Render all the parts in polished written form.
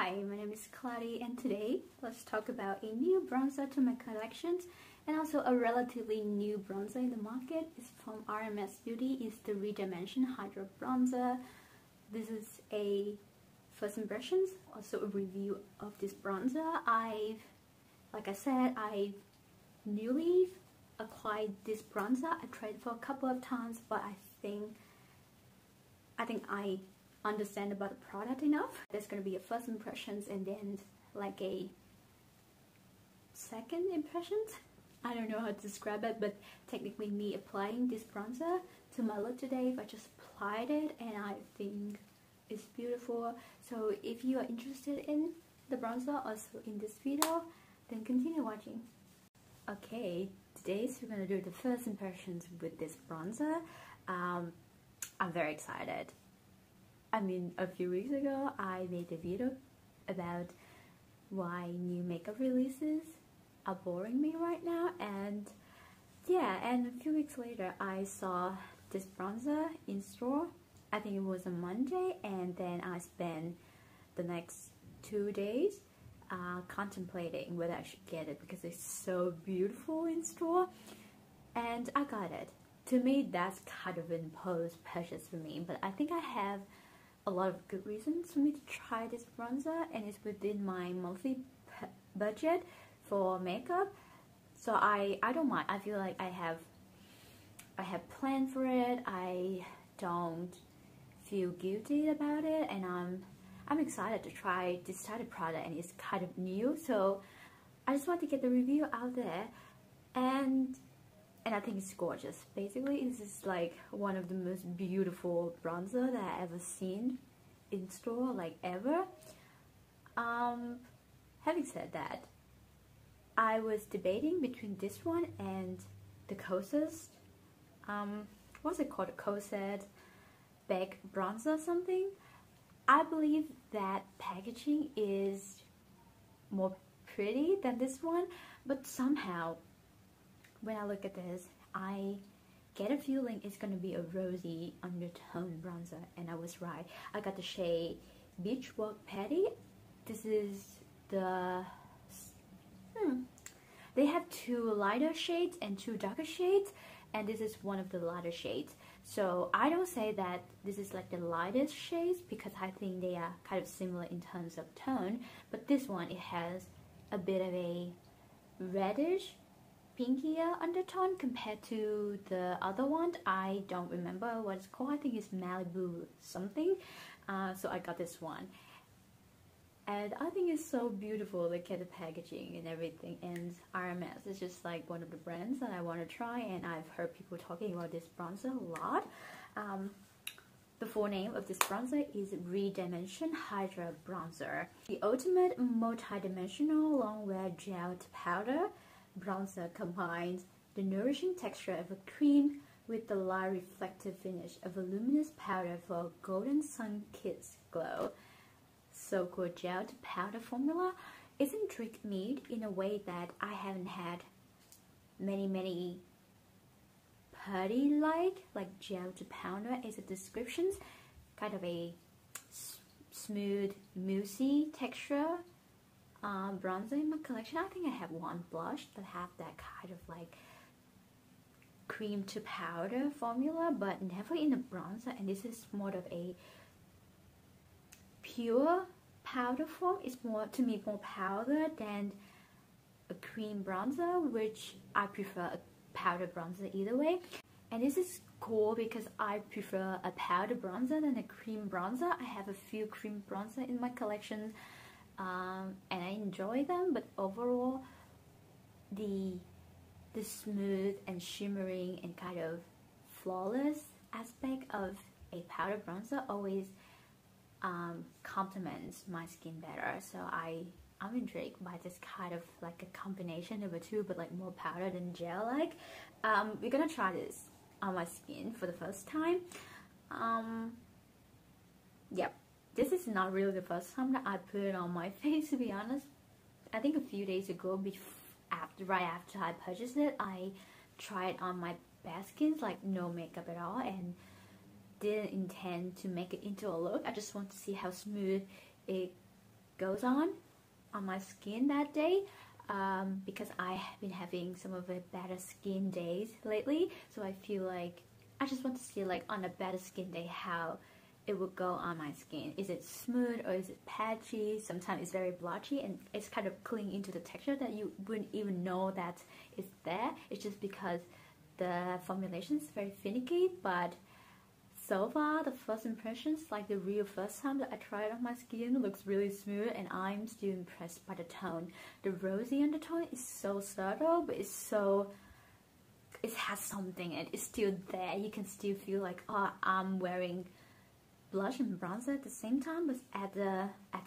Hi, my name is Claudia and today let's talk about a new bronzer to my collections and also a relatively new bronzer in the market. It's from RMS Beauty. It's the ReDimension Hydra Bronzer. This is a first impressions, also a review of this bronzer. Like I said, I newly acquired this bronzer. I tried it for a couple of times, but I think I understand about the product enough. There's gonna be a first impressions and then like a second impressions. I don't know how to describe it, but technically me applying this bronzer to my look today, I just applied it and I think it's beautiful. So if you are interested in the bronzer also in this video, then continue watching. Okay, today we're gonna do the first impressions with this bronzer. I'm very excited. I mean, a few weeks ago I made a video about why new makeup releases are boring me right now, and yeah, and a few weeks later I saw this bronzer in store. I think it was a Monday, and then I spent the next 2 days contemplating whether I should get it because it's so beautiful in store, and I got it. To me, that's kind of an impulse purchase for me, but I think I have a lot of good reasons for me to try this bronzer, and it's within my monthly budget for makeup, so I don't mind. I feel like I have planned for it. I don't feel guilty about it, and I'm excited to try this type of product, and it's kind of new, so I just want to get the review out there, and I think it's gorgeous. Basically, this is like one of the most beautiful bronzer that I ever seen in store, like ever. Having said that, I was debating between this one and the Kosas, what's it called, Kosas Bag Bronzer something. I believe that packaging is more pretty than this one, but somehow when I look at this, I get a feeling it's gonna be a rosy undertone bronzer, and I was right. I got the shade Beachwalk Betty. This is the they have 2 lighter shades and 2 darker shades, and this is one of the lighter shades. So I don't say that this is like the lightest shades because I think they are kind of similar in terms of tone, but this one, it has a bit of a reddish pinkier undertone compared to the other one. I don't remember what it's called. I think it's Malibu something. So I got this one, and I think it's so beautiful. Look at the packaging and everything, and RMS is just like one of the brands that I want to try, and I've heard people talking about this bronzer a lot. The full name of this bronzer is ReDimension Hydra Bronzer, the ultimate multi-dimensional long-wear gel to powder bronzer. Combines the nourishing texture of a cream with the light reflective finish of a luminous powder for a golden sun-kissed glow. So cool. Gel to powder formula is intrigued me in a way that I haven't had many putty like gel to powder is a description, kind of a smooth moussey texture bronzer in my collection. I think I have one blush that have that kind of like cream to powder formula, but never in a bronzer, and this is more of a pure powder form. It's more, to me, more powder than a cream bronzer, which I prefer a powder bronzer either way. And this is cool because I prefer a powder bronzer than a cream bronzer. I have a few cream bronzer in my collection, and I enjoy them, but overall the smooth and shimmering and kind of flawless aspect of a powder bronzer always complements my skin better. So I'm intrigued by this kind of like a combination of the two, but like more powder than gel like. We're gonna try this on my skin for the first time. Yep, this is not really the first time that I put it on my face, to be honest. I think a few days ago, right after I purchased it, I tried on my bare skin, like no makeup at all, and didn't intend to make it into a look. I just want to see how smooth it goes on my skin that day, because I have been having some of the better skin days lately, so I feel like I just want to see like on a better skin day how it would go on my skin. Is it smooth or is it patchy? Sometimes it's very blotchy and it's kind of clinging into the texture that you wouldn't even know that it's there. It's just because the formulation is very finicky. But so far, the first impressions, like the real first time that I tried it on my skin, looks really smooth, and I'm still impressed by the tone. The rosy undertone is so subtle, but it has something, and it's still there. You can still feel like, oh, I'm wearing blush and bronzer at the same time, but at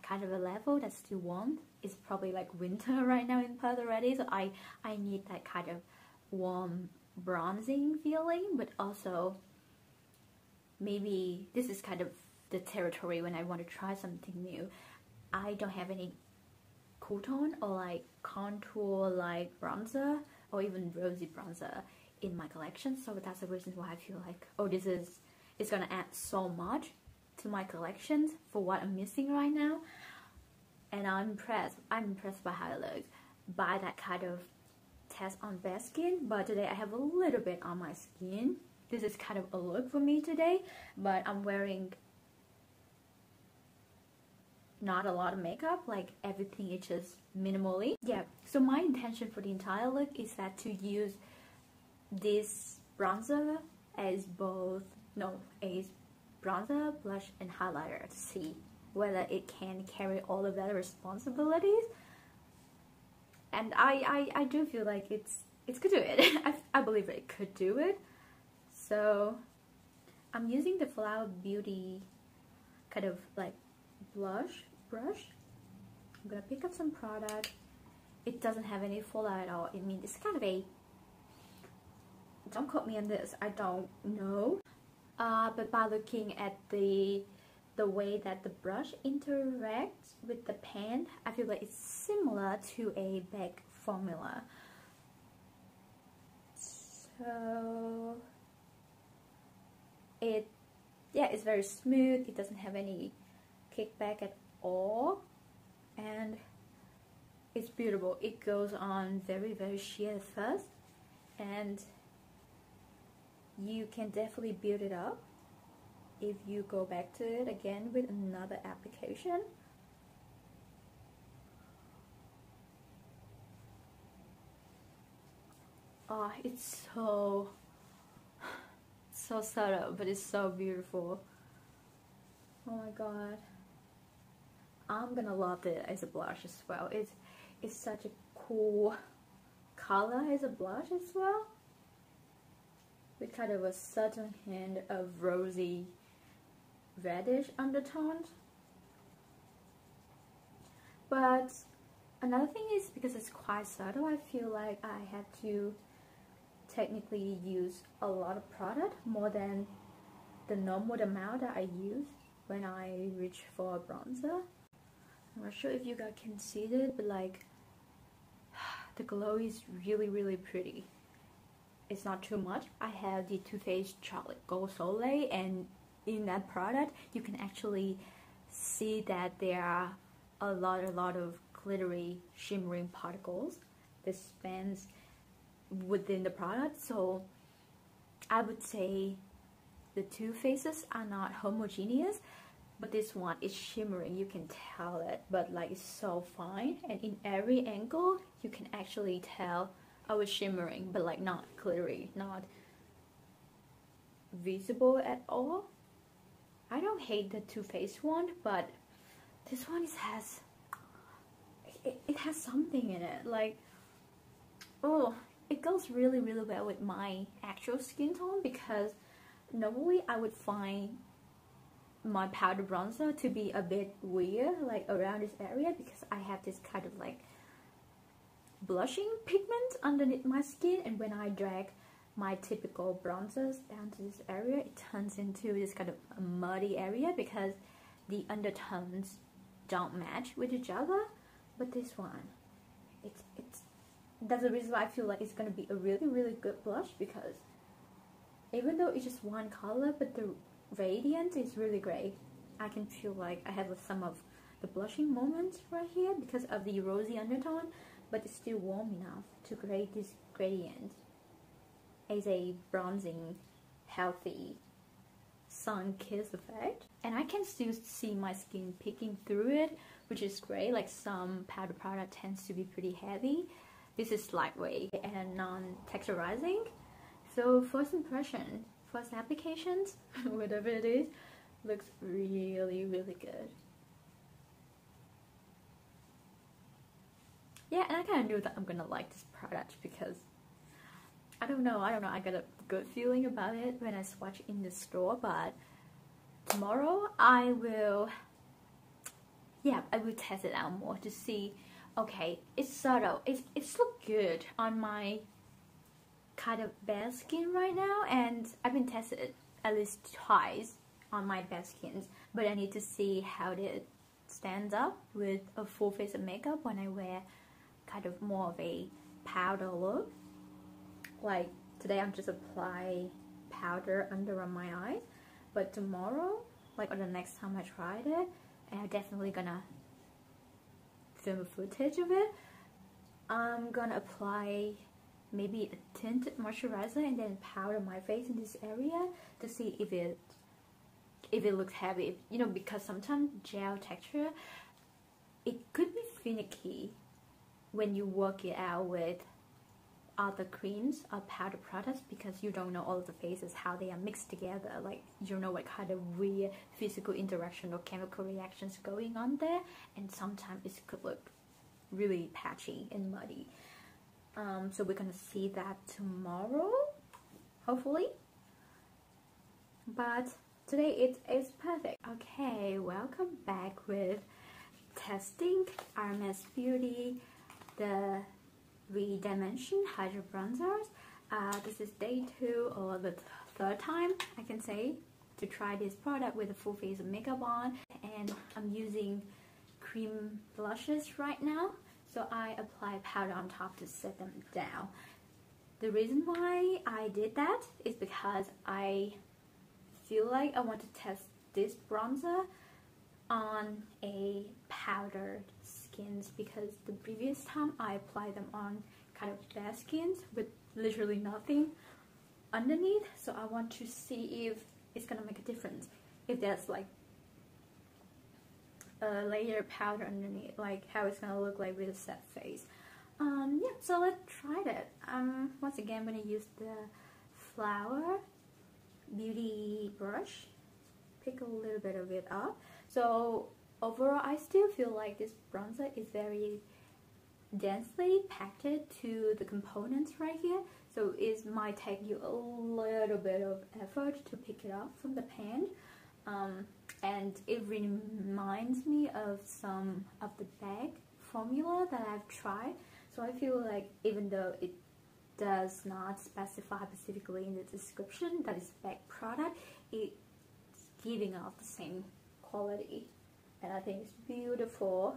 kind of a level that's still warm. It's probably like winter right now in Perth already, so I need that kind of warm bronzing feeling, but also maybe this is kind of the territory when I want to try something new. I don't have any cool tone or like contour like bronzer or even rosy bronzer in my collection, so that's the reason why I feel like, oh, it's gonna add so much to my collections for what I'm missing right now. And I'm impressed by how it looks, by that kind of test on bare skin. But today I have a little bit on my skin. This is kind of a look for me today, but I'm wearing not a lot of makeup, like everything is just minimally. Yeah, so my intention for the entire look is that to use this bronzer as bronzer, blush and highlighter to see whether it can carry all of that responsibilities. And I do feel like it's could do it. I believe it could do it. So I'm using the Flower Beauty kind of like blush brush. I'm gonna pick up some product. It doesn't have any fallout at all. I mean, it's kind of a, don't quote me on this, I don't know. But by looking at the way that the brush interacts with the pen, I feel like it's similar to a bag formula. So it's very smooth. It doesn't have any kickback at all, and it's beautiful. It goes on very, very sheer at first, and you can definitely build it up if you go back to it again with another application. Oh, it's so subtle, but it's so beautiful. Oh my god, I'm gonna love it as a blush as well. It's such a cool color as a blush as well, with kind of a certain hint of rosy reddish undertones. But another thing is, because it's quite subtle, I feel like I had to technically use a lot of product, more than the normal amount that I use when I reach for a bronzer. I'm not sure if you guys can see it, but like the glow is really, really pretty. It's not too much. I have the Too Faced Chocolate Gold Soleil, and in that product you can actually see that there are a lot of glittery shimmering particles that spans within the product. So I would say the two faces are not homogeneous, but this one is shimmering, you can tell it, but like it's so fine, and in every angle you can actually tell oh, it's shimmering, but like not glittery, not visible at all. I don't hate the Too Faced one, but this one has something in it. Like, oh, it goes really, really well with my actual skin tone, because normally I would find my powder bronzer to be a bit weird, like around this area, because I have this kind of like blushing pigment underneath my skin, and when I drag my typical bronzers down to this area, it turns into this kind of a muddy area because the undertones don't match with each other. But this one, it's that's the reason why I feel like it's gonna be a really, really good blush, because even though it's just one color, but the radiance is really great. I can feel like I have some of the blushing moment right here because of the rosy undertone, but it's still warm enough to create this gradient as a bronzing, healthy sun-kissed effect. And I can still see my skin peeking through it, which is great. Like some powder product tends to be pretty heavy. This is lightweight and non-texturizing. So first impression, first applications, whatever it is, looks really, really good. Yeah, and I kind of knew that I'm gonna like this product because I don't know, I got a good feeling about it when I swatched in the store, but tomorrow I will test it out more to see. Okay, it's subtle, it's look good on my kind of bare skin right now, and I've been tested it at least twice on my bare skins, but I need to see how it stands up with a full face of makeup when I wear kind of more of a powder look. Like today I'm just apply powder under on my eyes, but tomorrow, like, or the next time I tried it, and I'm definitely gonna film a footage of it, I'm gonna apply maybe a tinted moisturizer and then powder my face in this area to see if it looks heavy, you know, because sometimes gel texture, it could be finicky when you work it out with other creams or powder products, because you don't know all of the phases, how they are mixed together. Like, you don't know what kind of weird physical interaction or chemical reactions going on there, and sometimes it could look really patchy and muddy. So we're gonna see that tomorrow, hopefully. But today it is perfect. Okay, welcome back with testing RMS Beauty, the ReDimension Hydra Bronzers. This is day 2 or the third time, I can say, to try this product with a full face of makeup on. And I'm using cream blushes right now, so I apply powder on top to set them down. The reason why I did that is because I feel like I want to test this bronzer on a powdered skins, because the previous time I applied them on kind of bare skins with literally nothing underneath. So I want to see if it's gonna make a difference, if there's like a layer of powder underneath, like how it's gonna look like with a set face. Yeah, so let's try that. Once again, I'm gonna use the Flower Beauty brush, pick a little bit of it up. So overall, I still feel like this bronzer is very densely packed to the components right here, so it might take you a little bit of effort to pick it up from the pan. And it reminds me of some of the bag formula that I've tried, so I feel like even though it does not specify specifically in the description that it's bag product, it's giving off the same quality, and I think it's beautiful.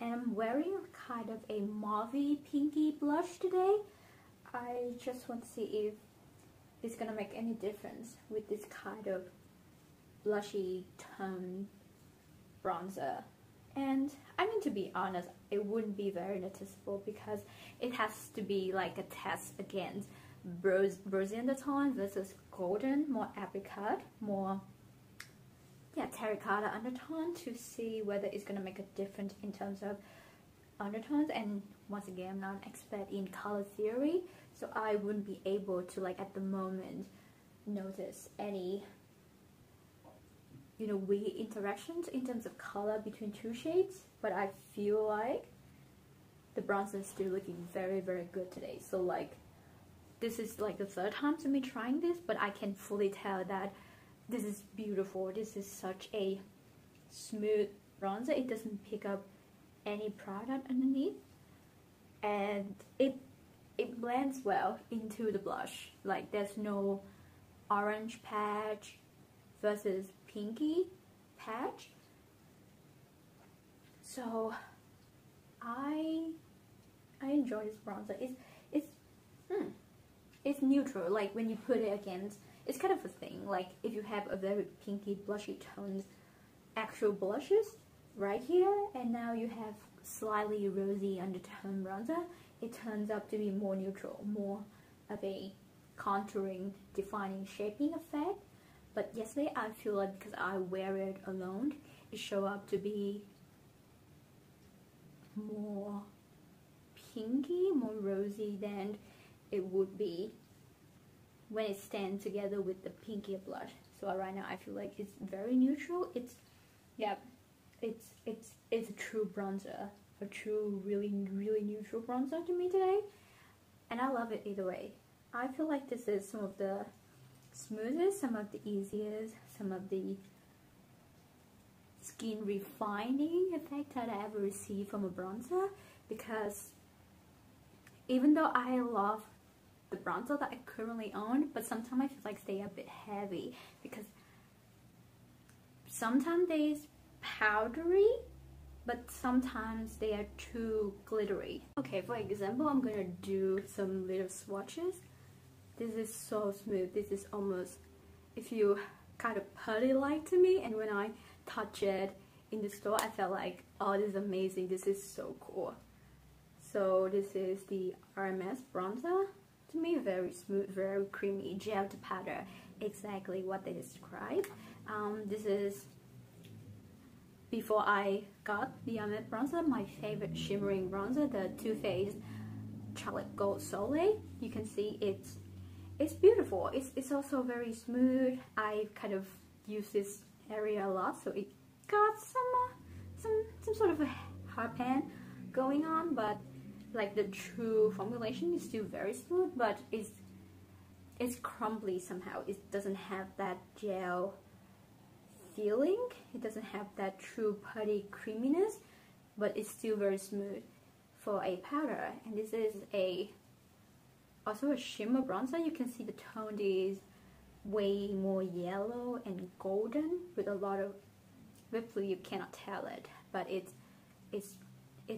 And I'm wearing kind of a mauvey pinky blush today. I just want to see if it's gonna make any difference with this kind of blushy tone bronzer. And I mean, to be honest, it wouldn't be very noticeable because it has to be like a test against rosy undertone versus golden, more apricot, more terracotta undertone, to see whether it's gonna make a difference in terms of undertones. And once again, I'm not an expert in color theory, so I wouldn't be able to, like, at the moment notice any, you know, weird interactions in terms of color between two shades. But I feel like the bronzer is still looking very, very good today. So like, this is like the third time to me trying this, but I can fully tell that this is beautiful. This is such a smooth bronzer. It doesn't pick up any product underneath, and it blends well into the blush. Like, there's no orange patch versus pinky patch. So I enjoy this bronzer. It's neutral. Like, when you put it against it's kind of a thing, like if you have a very pinky blushy toned actual blushes right here, and now you have slightly rosy undertone bronzer, it turns out to be more neutral, more of a contouring, defining, shaping effect. But yesterday I feel like because I wear it alone, it showed up to be more pinky, more rosy than it would be when it stands together with the pinkier blush. So right now I feel like it's very neutral. It's, yeah, it's a true bronzer, a true really neutral bronzer to me today, and I love it either way. I feel like this is some of the smoothest, some of the easiest, some of the skin refining effect that I ever received from a bronzer, because even though I love the bronzer that I currently own, but sometimes I feel like they are a bit heavy, because sometimes they're powdery, but sometimes they are too glittery. Okay, for example, I'm gonna do some little swatches. This is so smooth. This is almost, if you kind of putty-like to me, and when I touch it in the store, I felt like, oh, this is amazing. This is so cool. So this is the RMS bronzer. To me, very smooth, very creamy, gel to powder, exactly what they describe. This is, before I got the RMS bronzer, my favorite shimmering bronzer, the Too Faced Chocolate Gold Soleil. You can see it's beautiful. It's also very smooth. I kind of use this area a lot, so it got some sort of a hard pan going on, but like the true formulation is still very smooth, but it's crumbly somehow. It doesn't have that gel feeling. It doesn't have that true putty creaminess, but it's still very smooth for a powder. And this is also a shimmer bronzer. You can see the tone is way more yellow and golden with a lot of hopefully you cannot tell it, but it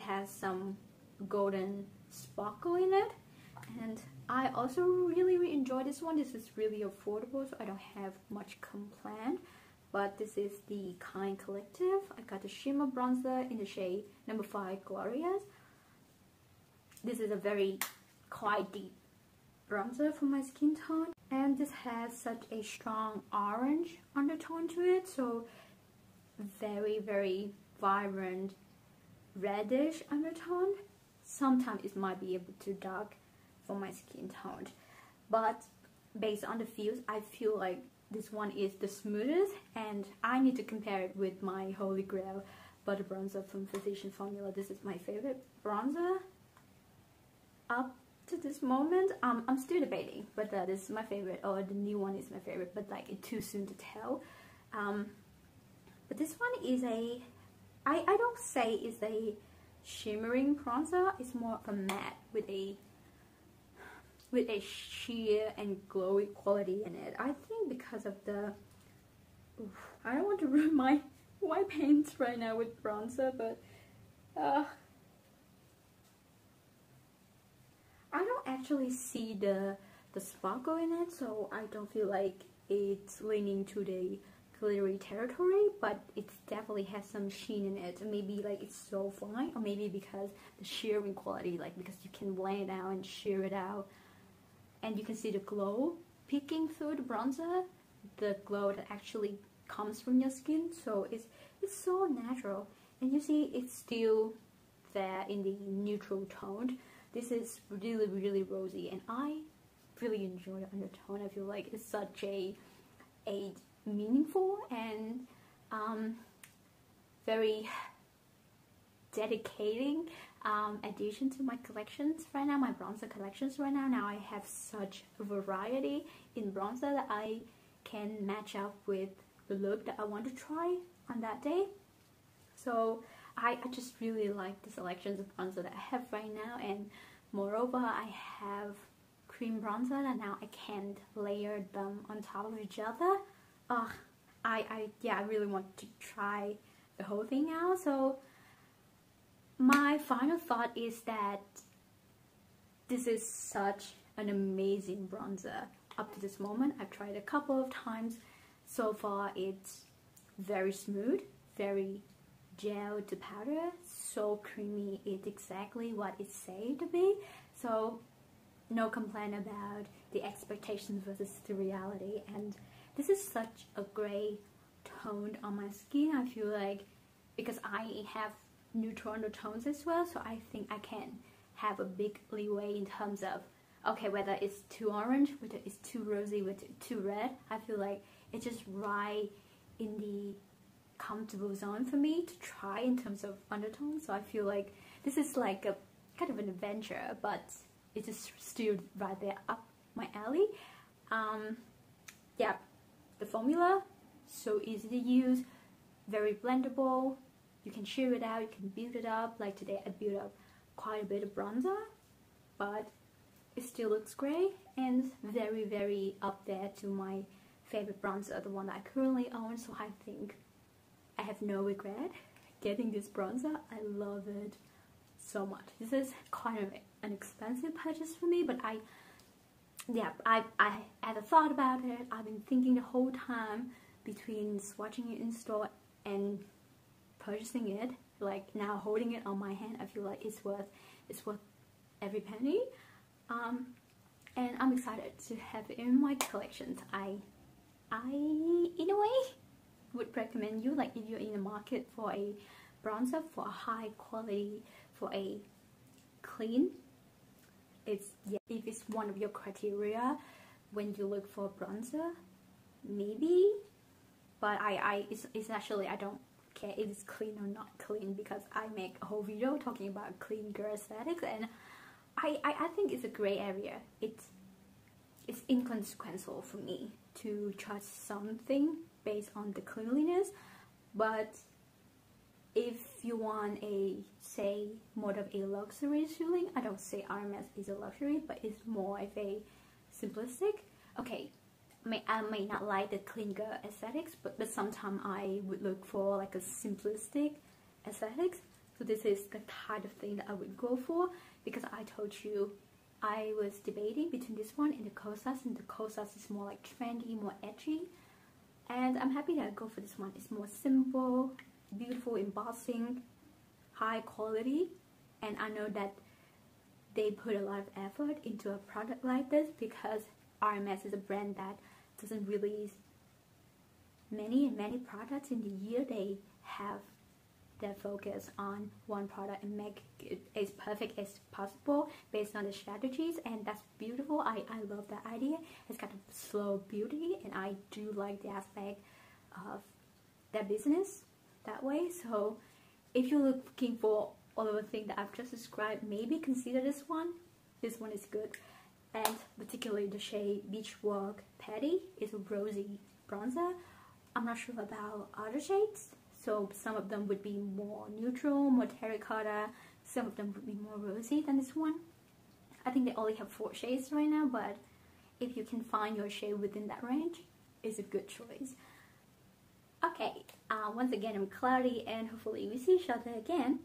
has some golden sparkle in it. And I also really enjoy this one. This is really affordable, so I don't have much complaint. But this is the Kind Collective. I got the shimmer bronzer in the shade number 5 Glorious. This is a very quite deep bronzer for my skin tone, and this has such a strong orange undertone to it, so very vibrant reddish undertone. Sometimes it might be a bit too dark for my skin tone, but based on the feels, I feel like this one is the smoothest, and I need to compare it with my Holy Grail butter bronzer from Physician Formula. This is my favorite bronzer up to this moment. I'm still debating, but this is my favorite, or the new one is my favorite, but like it's too soon to tell. But this one is I don't say it's a shimmering bronzer. It's more of a matte with a sheer and glowy quality in it. I think because of the I don't want to ruin my white paints right now with bronzer, but I don't actually see the sparkle in it, so I don't feel like it's leaning to the glittery territory, but it definitely has some sheen in it. Maybe like it's so fine, or maybe because the shearing quality, like because you can blend it out and shear it out, and you can see the glow peeking through the bronzer, the glow that actually comes from your skin. So it's so natural, and you see it's still there in the neutral tone. This is really rosy, and I really enjoy the undertone. I feel like it's such a meaningful and very dedicating addition to my collections right now, my bronzer collections right now. Now I have such a variety in bronzer that I can match up with the look that I want to try on that day. So I just really like the selections of bronzer that I have right now, and moreover I have cream bronzer and now I can layer them on top of each other. I really want to try the whole thing out. So my final thought is that this is such an amazing bronzer. up to this moment. I've tried a couple of times. So far it's very smooth, very gel to powder, so creamy. It's exactly what it said to be. So no complaint about the expectations versus the reality. And this is such a gray tone on my skin. I feel like, because I have neutral undertones as well, so I think I can have a big leeway in terms of, okay, whether it's too orange, whether it's too rosy, whether it's too red. I feel like it's just right in the comfortable zone for me to try in terms of undertones. So I feel like this is like a kind of an adventure, but it's just still right there up my alley. Yeah, the formula, so easy to use, very blendable. You can sheer it out, you can build it up. Like today I built up quite a bit of bronzer, but it still looks great and very, very up there to my favorite bronzer, the one that I currently own. So I think I have no regret getting this bronzer. I love it so much. This is kind of an expensive purchase for me, but I had a thought about it. I've been thinking the whole time between swatching it in store and purchasing it. Like now holding it on my hand, I feel like it's worth every penny. And I'm excited to have it in my collections. I in a way would recommend you, like if you're in the market for a bronzer, for a high quality, for a clean, if it's one of your criteria when you look for a bronzer, maybe. But it's actually, I don't care if it's clean or not clean, because I make a whole video talking about clean girl aesthetics, and I think it's a gray area. It's inconsequential for me to trust something based on the cleanliness. But if you want a, say, more of a luxury feeling, I don't say RMS is a luxury, but it's more of a simplistic. Okay, I may not like the clean girl aesthetics, but sometimes I would look for like a simplistic aesthetics. So this is the kind of thing that I would go for, because I told you I was debating between this one and the Kosas, and the Kosas is more like trendy, more edgy, and I'm happy that I go for this one. It's more simple, beautiful embossing, high quality, and I know that they put a lot of effort into a product like this, because RMS is a brand that doesn't release many products in the year. They have their focus on one product and make it as perfect as possible based on the strategies, and that's beautiful. I love that idea. It's kind of slow beauty, and I do like the aspect of their business that way. So if you're looking for all of the things that I've just described, maybe consider this one. This one is good, and particularly the shade Beachwalk Betty is a rosy bronzer. I'm not sure about other shades, so some of them would be more neutral, more terracotta, some of them would be more rosy than this one. I think they only have 4 shades right now, but if you can find your shade within that range, it's a good choice. Okay, once again I'm Cloudy, and hopefully we see each other again